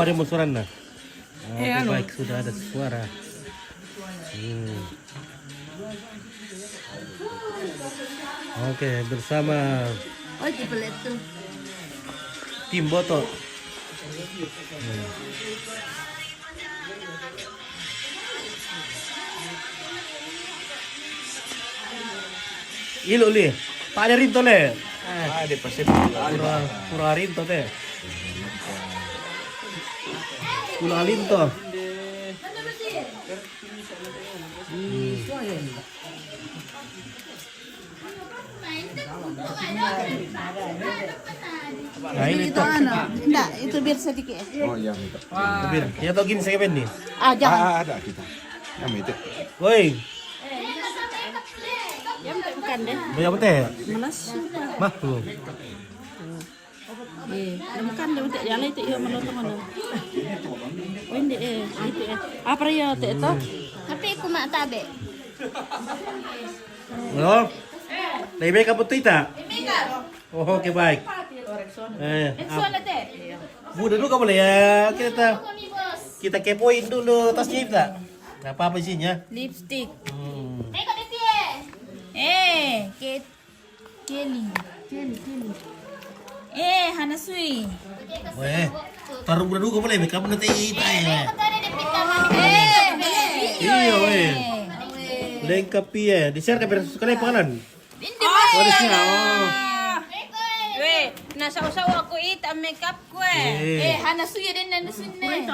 Oh, ada musuran nah. Oke, baik, sudah ada suara. Oke, bersama tim Boto. Ilo li, Pak ada rinto le. Ada pasti. Pura rinto teh. Pura rinto. Nah ini Itu enggak, itu biar sedikit. Oh iya, itu. Bir, ya tau gini saya nih. Ah, jangan. Ada kita. Yang itu. Woi, Bukan deh. banyak teh. Malas. Mah tuh. Bukan deh, untuk jalan itu ya menonton mana. Oh ini itu apa ya itu? Tapi aku mak tabe. Halo? Lebih baik apa tak? Oh, oke baik. Mudah dulu kamu ya. Kita kepoin dulu tasnya kita. Gak apa-apa isinya. Lipstick. Tengok dia. Kelly. Hanasui. Weh, taruh mudah dulu kamu lebih kamu nanti kita ya. Iya weh. Lengkap ya. Di share ke sekali pangalan. Oh di sini. Oh. Weh, nasa-usawa ako makeup ko Hanasui din na nasunne.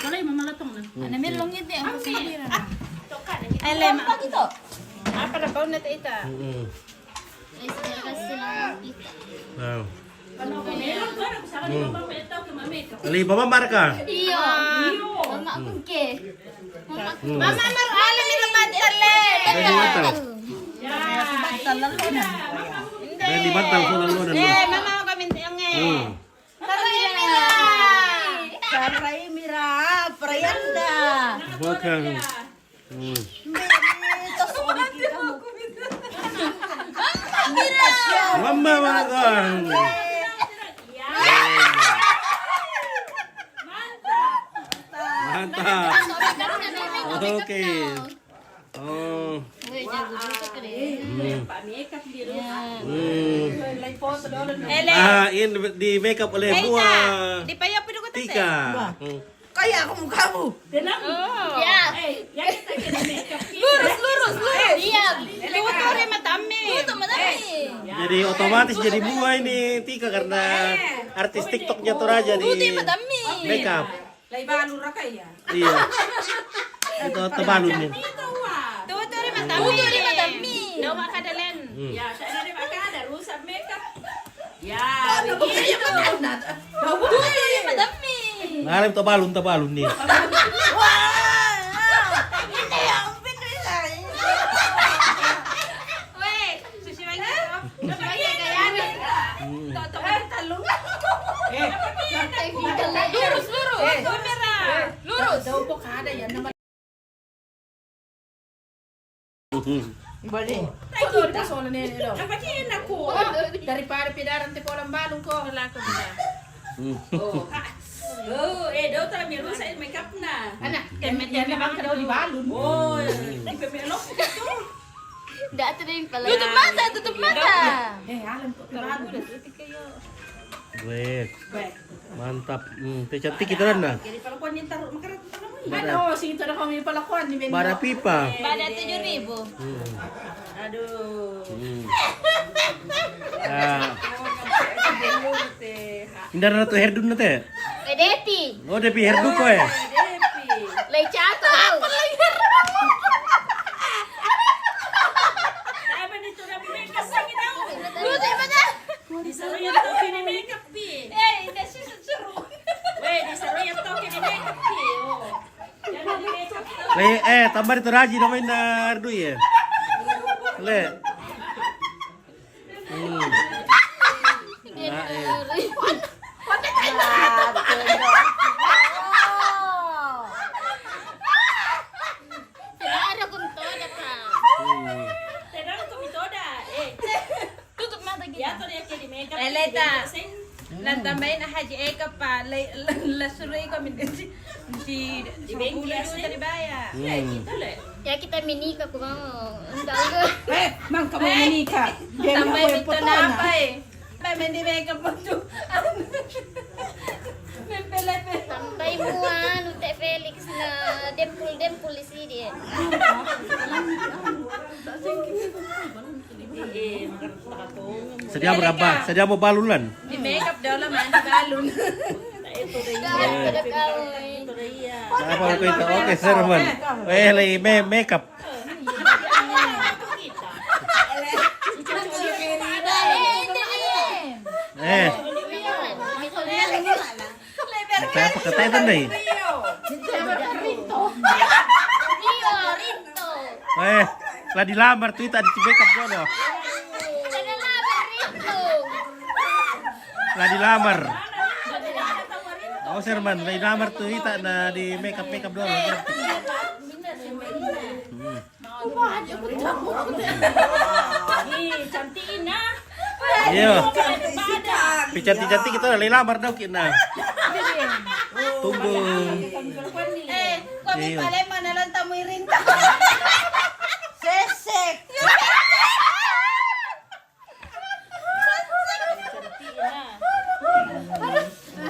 Kalau yung mamalatong na. Ano melong yun din. Ay, lema. Apa na ba na ita? Wow. Kali Mama Marka. Iyo. Mama aku ke. Mama alam nila bantale. Jadi bantal. Bantal lang na. Jadi bantal ko lang lunan. Mama ko kami tiyong Saray mira, prayanda. Bakang. Mama Marka. Mantap. Oke. Oh. Ah, ini di makeup oleh buah Di payo pido ko Tika. Kaya ako mukha mo. Ya. Lurus. Iya. Tutore matami. Jadi otomatis jadi buah ini Tika karena artis TikToknya Toraja di makeup. Lay balon ra kaya. Iya. Itu tebalun nih. Tutore matami. Daw makadalen. Ya, sa ni makada rusa makeup. Ya, tutore matami. Ngalim tebalun nih. Lurus. Kamera. Lurus. Daw po kada yan naman. Bali. Tayo di pasola ni ilo. Napakin ako. Daripada pidaran ti polang balong ko. Wala ko bisa. Daw tara mi rusa makeup na. Ana, kemet yan na bang daw di balon. Oh, nagpemelo ko to. Enggak tering pala. Tutup mata. Alam ko bago na tuti kayo. Weh, mantap. Teh cantik itu kan nah. Jadi palakuan yung taro makarat pa naman. Ano, sige na kami palakuan ni Benny. Bada pipa. Bada 7,000. Aduh. Ah. Indah na to hairdo na teh. Depi. Oh, depi hairdo ko eh. Lay chato. Apa nito na makeup sa ginaw? Luto ba na? Di sa royal token ni makeup pi. Hindi siya sa churu. Weh, di sa royal token ni makeup pi. Yan na ni makeup to. Tambah itu Raji namanya na hairdo ya. Le. Ada kuntoda pa. Tenang tumitoda. Tutup mata gitu. Ya to dia di makeup. Eleta. Lantambayin na haji eka pa. Lasuro rin kami si Bengki asa tadi baya. Kita le. Ya kita minika ko mo. Ang dami. Mang kamu menikah. Dia Tambay yang dito na apa eh. Hindi makeup mo to. May pele. Tambay mo Ute Felix na dempul isi dia. Sedia berapa? Sedia mau balulan? Di makeup daw laman di balon. Kada kau. Apa ko ito? Okay, Serman. Lay makeup. Kaya pagkatay na eh. Rinto. Lah dilamar tuh itu ada si makeup dono. Kada laban Rinto. Lah dilamar. Oh, Serman, lah dilamar tuh itu na di makeup dono. Cantiin na. Iya. Picanti-canti kita lah dilamar daw kina. Tunggu. Kami pala manalan tamoy Rinto. Sesek.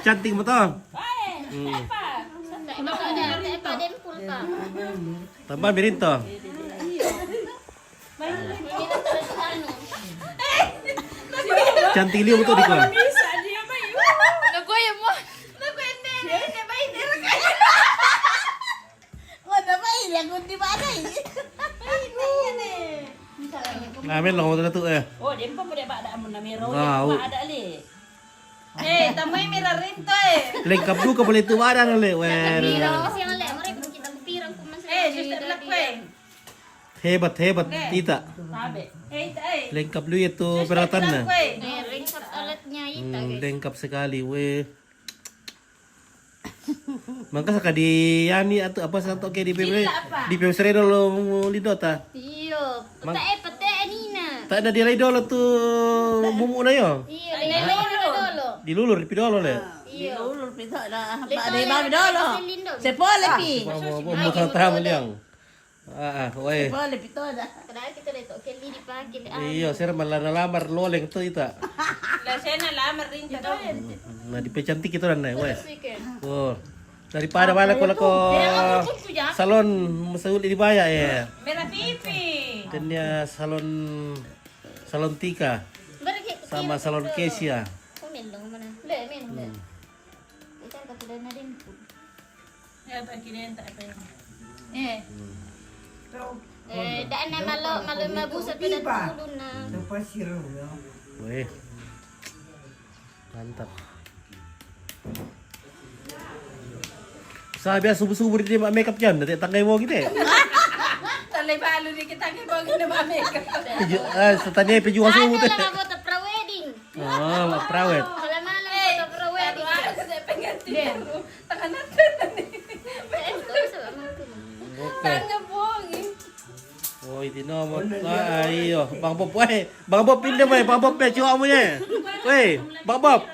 Cantik mo to. Apa dempul pa. Tambah mirin to. Cantik liu to di ko. Bisa dia may. Nagoya mo. Wala ba ilang kundi ba ay? Amin lang mo na to eh. Oh, dia pa pada ba mo na mero. Wow. Ada ali. Tamoy mira Rinto eh. Lengkap du ka boleh tu ada na le. Well. Pirang kasi ang le. Mare kung kita pirang ko man sa. Sister Lakwe. Hebat tita. Sabi. Lengkap lu itu peralatan na. Ring sa alat niya ita. Lengkap sekali we. Maka saka di yani atau apa santo ke di Pemsredo lo lidota. Iyo. Pate anina. Tak ada dia lidolo tu bumu na yo. Iyo. Dolo. Dilulur di pidolo le. Iyo. Ulul pito na ba de ba dolo. Se pole pi. Mau tahu liang. We. Pole pito da. Kadang kita dito keli di pagi. Iya, sir malah lamar loleng tu ita. Lasena lamar Rinto. Nah, dipecantik itu dan we. Sige. Oh. Daripada wala ko salon masaul di baya ya. Mira pipi. Dan ya salon Tika sama salon Kesia. Kumendong mana? Le, men. Kita kata na din. Ya pa kinenta pa. Daan na malo mabusat na tulon na. Weh. Mantap. Sabi subuh-subuh di makeup jam, nanti tanggai mo gitu. Talay balo ni kita kay bagi na ba makeup. Setanya pejuang subuh teh. Kala mo ta pra-wedding. Oh, prawet. Kala malam ta pra-wedding. Sa pengantin. Tangan natin. Oke. Tanga bong. Oh, itu nomor. Ayo, Bang Bob, weh. Bang Bob pindah weh, Bang Bob pe cuak mo nya. Weh, Bang Bob.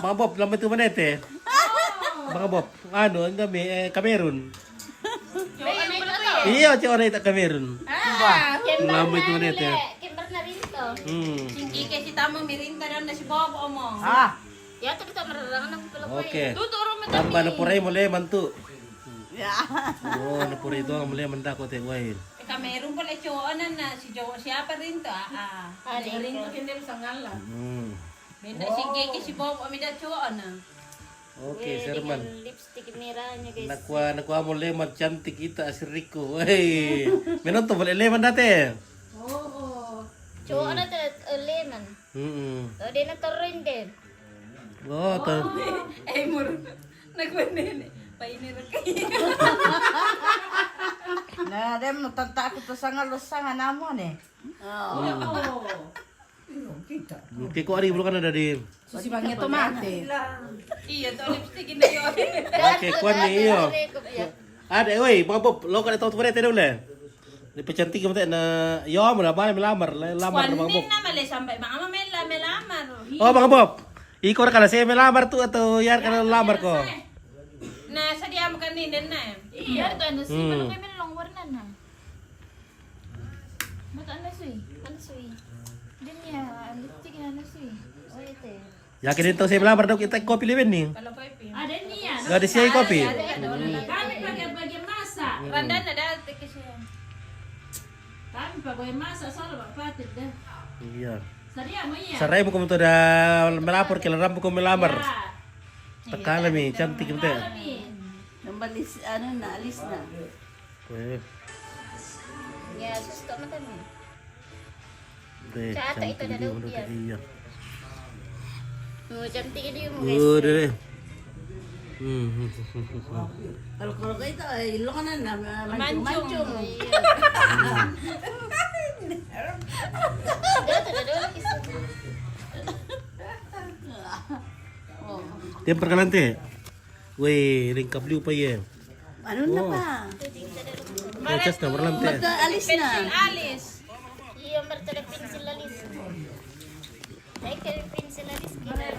Bang Bob, lama tu mana teh? Bang Bob, anu kami Kamerun. Iya, cuak orang tak Kamerun. Lama itu mana teh? Kimber na rin to. Singki kay si tamang mirinta daw na si Bob mo. Ya to kita mararangan ng pala. Oke. Tuturo mo Tambah na puray mo le mantu. Ya. Oh, na puray do mo le manda ko te weh. Kamerun pala choanan na si Jo siya pa rin to. Rin to hindi sa ngalan. Benda singki kay si Bob amida choanan. Oke, Serman. Lipstick merahnya guys. Nakuha mo lemon cantik kita si Rico. Wey. Menon to boleh lemon dati. Cowok na to lemon. O di na to rin din. Oh, to. Mur. Nagwanin. Painir kay. Na dem tanta ko to sangal sangan namon eh. Kiko ari belum kan ada di. Susi bangnya tomate. Iya to lipstick na yun. Oke, kuan nih iyo. Ada, woi, Bang Bob, lo kan tahu tuh dulu le. Di pecantik mo na yo mo na ba lamar na Bang Bob. Kuanin na mali sampai mga melamar. Oh, Bang Bob. Ikaw na kala saya melamar tuh atau yar kana lamar ko. sa dia mo kaninin na. Iya, ito ano si Hmm. Paano kayo minulong warna na? Ba't ano si? Ano si? Din niya, lipstick na ano si? O ito eh. Yakin dito saya melamar daw kita kopi lewin nih. Ada niya. Gak ada siya kopi. Kami pag masa. Randa na dati kasi. Kami pag masa solo magpatid dah. Iya. Saria mo iya. Sarai bukan itu ada melapor kalau rambu kau melamar. Tekala mi cantik gitu. Nambalis, ano na, alis na. Weh, Ya, susto mo tayo. deh, Cata cantik itu dah dia daun menurut dia. iya. Oh, cantik ini mo guys. Udah. Kalau kayo ito, ilongan na, Mancung. Dito na doon isa. Dia perkenalan teh. Weh, lengkap liu pa ye. Ano na pa? Kocas na berlam teh. Ba't alis na? Alis. Iya, martala pencil alis. Ay, kaya pencil alis kita.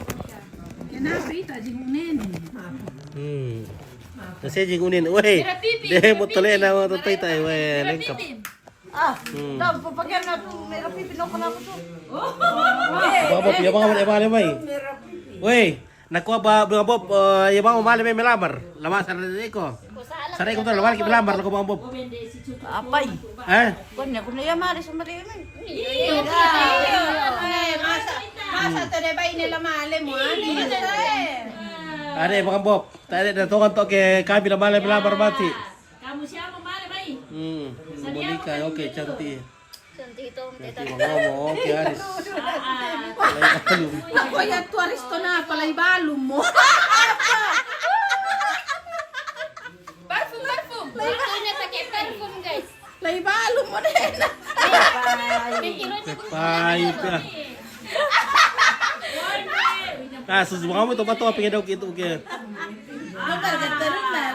Kasi jing unin, weh. Deh mo tole na mo tutay tay, weh, lengkap. Ah, daw, papagyan na itong may rapipino ko na ako to. Bob, ya bang ya mai. Weh, nakuha ba Bob, ya bang umali may melamar. Lama sa ko. Saray ko to lawal ki melamar ko bang Bob. Apay. Eh? Kunya, kunya yamari sa marimin. Masa to de ba inila male mo? Ada bang Bob. Tadi ada tongan to ke kami na malay melamar mati. Kamu siapa male bay? Monica, oke cantik. Cantik ito. Cantik ngomong, oke Aris. Ako yan, tuaristo na, palay balong mo. Parfum. Ito niya take perfume guys. Palay balong mo din. Pintiro niya. Payo ka. Susu kamu to bato pengen daw gitu ke. Mabar, ganda rin na.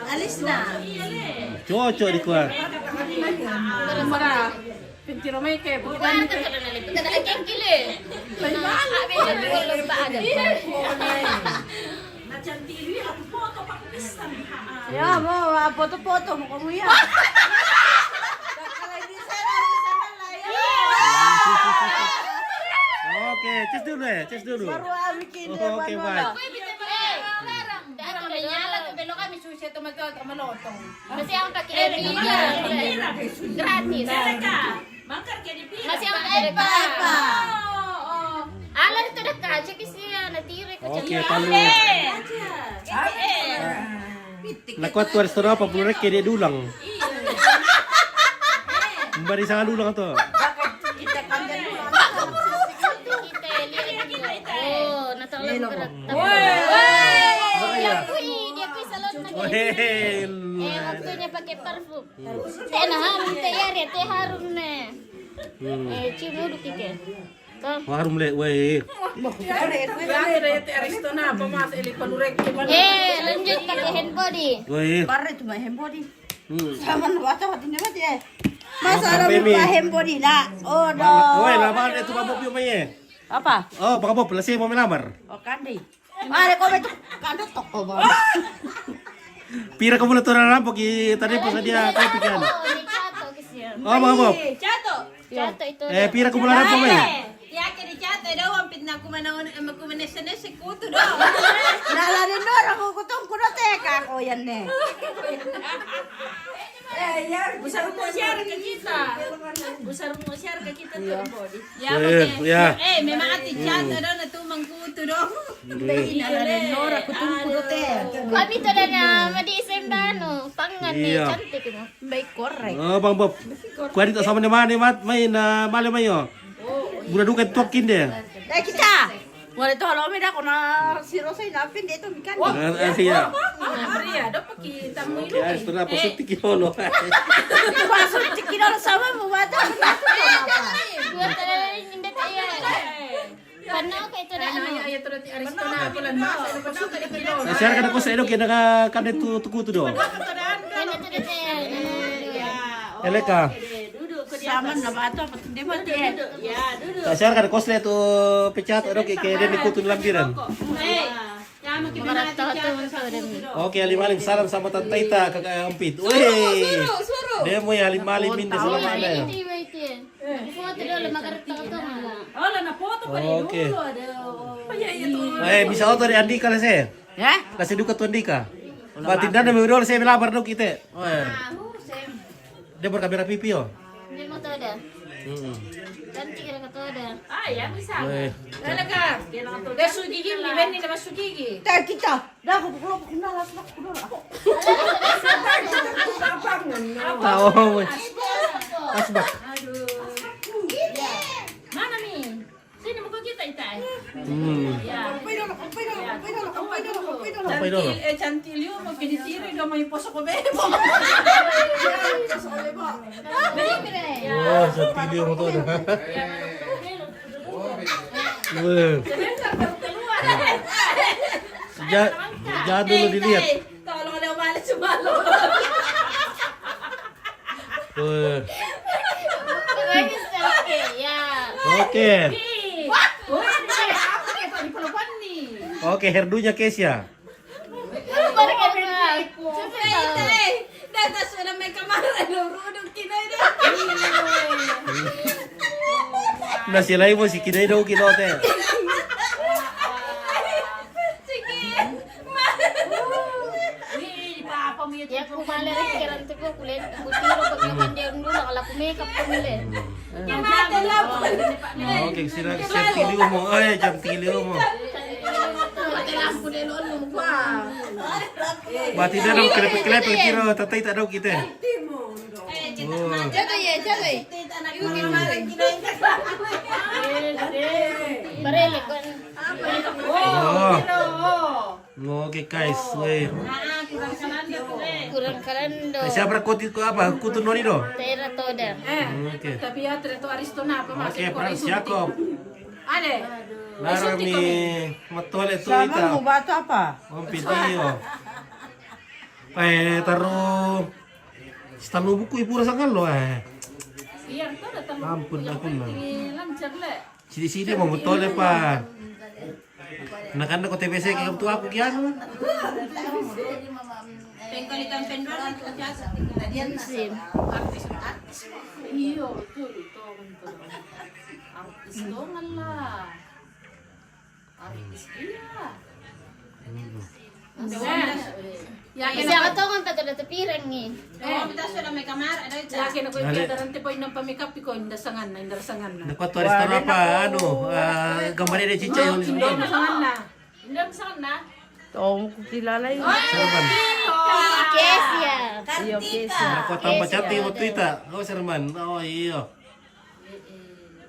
Alis na. Cocok di kuah. Pintiro may kaya. Bukan ito ka na nalipot. Ito na kengkili. Abi na lomba agad. Ya, mo, foto-foto mo ko mo yan. Oke, cus dulu ya, cus dulu. Baru amikin Oke, baik. Dito na nyala. Pero kami susi to magkamalotong. Masih ang pakikinig. Gratis. Mangkar kaya di pila. Masih ang epa. Ala ito na kacha kasi natire ko Oke, dyan. palu. Nakuat tuh restoran apa puluh rek dia dulang. Mbari sangat dulang tuh. Oh, natalang berat. Dia kuy salon na guys. Waktunya pakai parfum. Teh na harum teh yari, teh harum na. Cium dulu kike. Warum le, weh. Lanjut pakai hand body. Weh. Pare cuma hembody. Hmm. Sama baca hatinya mati eh. Masa Apa ada ini? buka hembody nak? Oh, no. Weh, lama itu Bang Bob yung maye. Apa? Oh, Bang Bob, lasi mau melamar. Oh, kandi. Ada kau betul kandi toko bang. Pira kamu tuh rampok tadi pas dia kopi kan. Oh, ini chato kasi yan. Oh, Bang Bob. Chato. Chato ito. Pira kamu rampok maye. Ya kaya di chato daw ang pitna kumanesane si kuto daw. Nalanin no, ako kutong kuno teka ko yan ne. Usar mo share ka kita. Usar mo share ka kita to body. Ya Ya. may mga ati chato daw na tumang kuto daw. Nalanin no, ako kutong kuno te. Kami to na madiisem dano. Pangan ni Iya. cantik mo. Baik korek. Oh, Bang Bob. Kuha dito sama ni mana mat main na mali mayo. Budak dukan tokin deh. Kita. Wala ito halo mi ko na si Rosay na pin dito mi kan. Iya. Maria daw pakita mo Oke, Aris tuh apa sih kilo. Paso ni tikino sama mo bata. Buat talaga hindi tayo. Pano ka ito na ano? Ay to ti Aristo na pulan mas ano pa sa kilo. Share kada ko sa ilo kaya naka kada tuku tu do. Ano ito na tayo? Eleka. Sama na bata pati hindi mati eh. Ya, duduk. Share kada ko sa ito pecat ado kaya dia nikutun lambiran. Eh, ya makin Marat tahu tu rin. Oke, alim-alim salam sama Tante Ita, kakak Ampit. Wih. Dia mau ya alim-alim ini salam ada ya. Foto dulu makarita ko to nga. Wala na foto pa rin. Oke. Kaya ito. Bisa auto di Andika lah saya. Ya? Kasih duka tu Andika. Batin dan dulu saya melabar dulu kita. Dia berkamera pipi yo. Hindi mo to da. Cantik kira ka to da. Ah, ya bisa. Wih. Talaga. Dah sugigi, liben ni naman sugigi. Tayo kita. Dah ko pukulo kunalas na kuno ako. Tahu. Asbak. Mana mi? Sino mo ko kita itay? Ya. Apa itu? Chantilio mo pinitiri do may poso ko bebo. Oh, satu mo to. Wih. Jangan dulu dilihat. Tolong ada malas sumalo. Wih. Bagay sa okay, yeah. Oke. Ako kay panipalupan ni. Oke, herdunya Kesia. Ano ba rin ka ba? Data sudah may kamera rudong kinay na. Nasi lain mo si kinay daw kinote. Sige. Ni papa mo Ya kung malari kiran to ko kulit kutiro pag naman dia dulu nakala ko makeup ko nila. Oke, sila centilio mo. Ay, centilio mo. lampu de lolo mo pa. Mati na daw kilep-kilep kiro tatay ta daw kita. Oh. Barele ko. Oh. Oke guys, weh. Kurang kalando. Siapa kutit ko apa? Kutu noni do. Tera toda. Oke. Tapi ya to Aristona pa Oke, Pras Jacob. Ade. Lara mi matole tu Sama ita. mo bata pa. Om pidio. Taruh stanu buku ibu rasakan lo Iya, to datang. Ampun aku mah. Lancar le. Sini-sini mau betole pa. Nakan ko TBC kayak tu aku kian. Pengkalitan pendor itu biasa. Sim. Iyo, betul itu. Artis dongan lah. Artis iya. Kasi ako to kung taga na tapirang ni. Yakin ako yung darante po yung pamikap ko, indasangan na. Nakuat tuaris tahu apa? Gambar dia cica yang di Hindi sini. nasangan na. Oo, ko kilala yun. Serban. Kesia. Iyo, Kesia. Nakuat tambah cantik waktu itu. Oh Serban. Oh iya.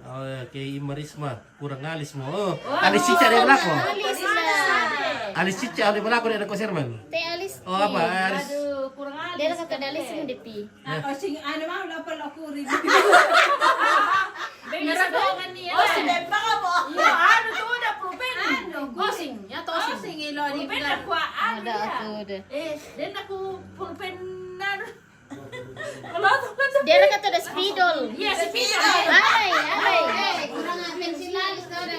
Oh ya, kayak Imarisma kurang alis mo. Oh, alis cica dia berlaku. Alis na. Alis cica dia berlaku dia Serban. Te alis. Oh apa? Alis. Aduh, kurang alis. Dela ka kadalis mo dipi. Ano mah, wala pala ako rin. Naragongan niya. O, si Bemba ka mo. Ano to na propen? Ano? Gosing, ya to sing. Sing ilo ni Propen Pilar. ako ano Ada niya. ako de. Then ako propen na. Kalau to kan Dela ka to da spidol. Yes, pila. Ay, ay. Kurang apen sinalis to da.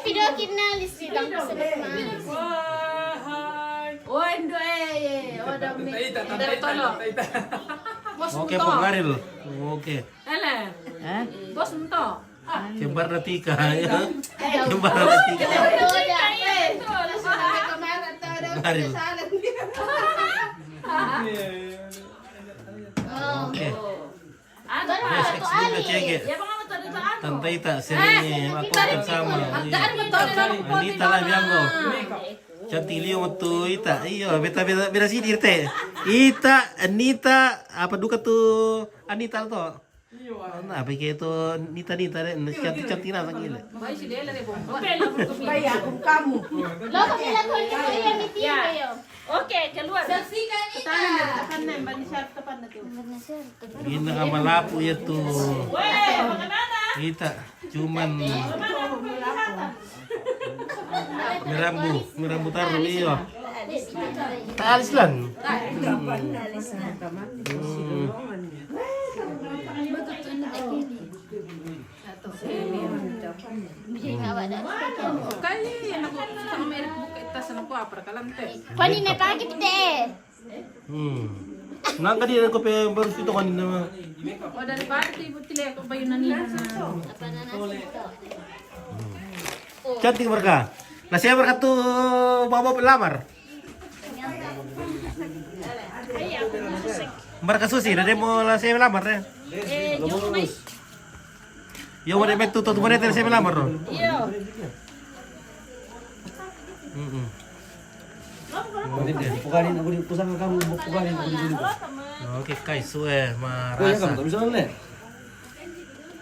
Spidol kinalis si dang sa mas. O, endo O, dami. Dertolo. Bos mo Oke, to. pengaril. Oke. Ele. Bos mo to. Kembar na tika. Kembar na tika. Toda. Pengaril. Oh. Oke. Ano Baru Yes, ka to explain na ali. cenge. Ya mga to dito ano. Tante Ita, sering aku bersama. Daan mo to. Anita lah bilang lo. Chantilio waktu Ita. Iyo, beta sini teh. Ita, Anita, apa duka tuh Anita tuh. Nah, apa kayak itu Nita deh, cantik na sakit. Bay, si Dela rin po. Kaya kung kamo. Loko sila ko ni Kuya ni Tio. Okay, keluar. Tahan na, bani sharp tapan na to. Ini sama lapu ya tuh. Weh, makanana. Kita cuman merambu taruh iyo. Alis lang. Bisa ngawak dah. Kaya anak ko sa Amerika buka itas anak ko apar kalante. Pani na pagi pite. Nangka dia ko pe baru itu kanina. O dari bata ibu tile ko ba yun nanina na. Apa na nasi to? Cantik mereka. Nah saya mereka tuh bawa pelamar. Mereka susi, nah dia mau lah saya melamar ya. Ya mau dia tuh mana saya melamar loh. Iya. Pukarin aku di pusaka kamu, pukarin aku di sini. Oke, guys, Kaya kamu marasa. tak bisa nolak.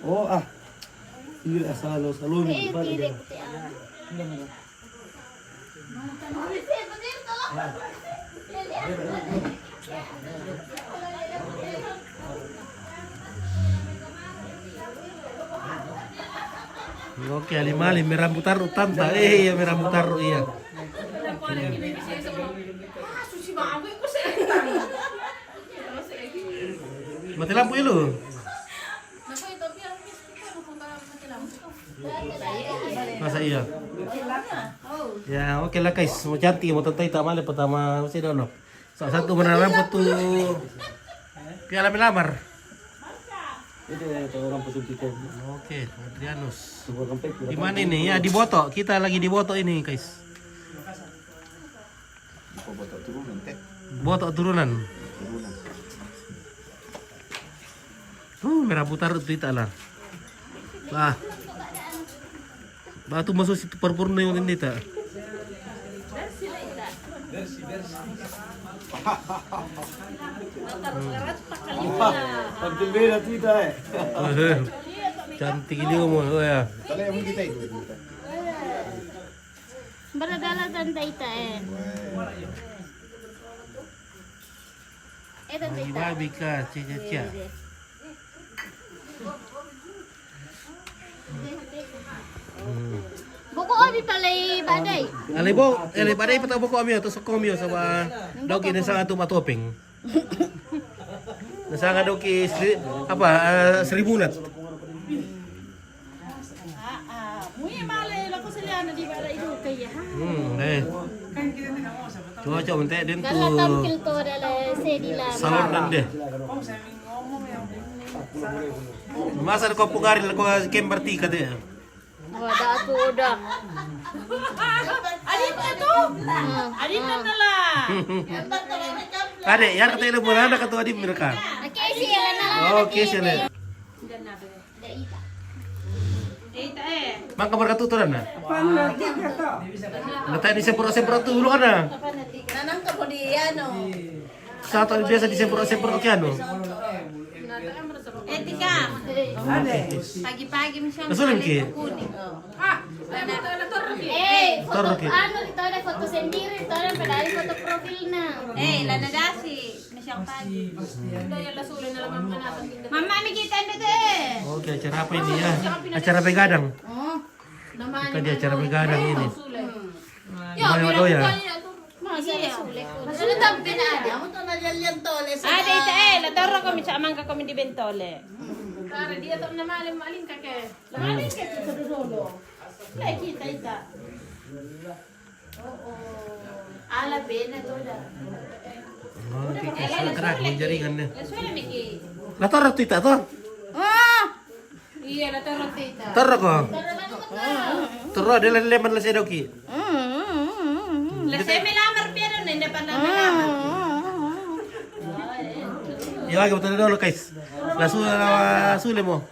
Oh ah. Iya, salo Eh, kiri nih. pite. Oke, alim-alim, merah mutar tanta. Iya, merah mutar iya. Susi ba ako ko sa. Mati lampu ya lu. Nako ito biar mis ko kung mati lampu. Masa iya? Ya, oke lah guys. Mau cantik, mau tentai tak malah pertama mesti dono. Salah satu mana rambut tuh piala melamar. Itu orang pesuntikan. Oke, Adrianus. Sebuah kampek. Di mana ini? Ya di Botok. Kita lagi di Botok ini, guys. Kau botak turunan teh. Botok turunan. Merah putar itu kita lah. Bah. Batu masuk situ perpurna yang ini tak. Tampil beda kita Cantik ini umur, oh ya. Kalau yang kita itu. Baradala tanda ita eh. Tanda Bagi ita. babi ka, cia. Buku abi palay badai. Alay badai patao ko kami to sa komyo sa dog ini sa ato matopeng. Nasa nga daw ki seribulat. Muya male la ko sila na di bara ido kaya ha. Eh. Coba minta din Dala tu tampil to dala sedila. salon nan deh. Masa ko pugarin ko kemberti ka deh. Wada tu udah. Adit na to. Adit na nala. Ade, yang kata ilu muna na kato adi mereka. Oke sila na. Oke, sila. Eta eh. Mangka mereka tuturan na. Nata ni sempro tu dulu ana. Nanang ka po di ano. Satu biasa di sempro kiano. Etika. Pagi-pagi misalnya. Nasulim ki. Ah, na torre. Foto Taruh, Ki. ano ito na foto sendiri ito na padali foto profil na. Lana dasi. Masyang pagi. Daya la sule na lang ang manatang tinda. Mama, may kita na deh. Oke, acara apa ini ya? Acara begadang. Kita di acara begadang ini. Gimana Mak Doya? Masa sulit ko. Ano tang pinada? Amo to na yan tole sa. Ita latoro kami sa amang ka kami di bentole. Tara dia to na maling ka ke. Maling ka sa dudolo. Lai kita ita. Ala bena to da. Oke, kita kerak jaringan deh. Laswala miki. Latar tu ita tu. Iya latoro tita. Tar ko. Turo de leman la sedoki. Laseme lamar pero na hindi pa lamar. Ya lagi betul dulu guys. La sule mo.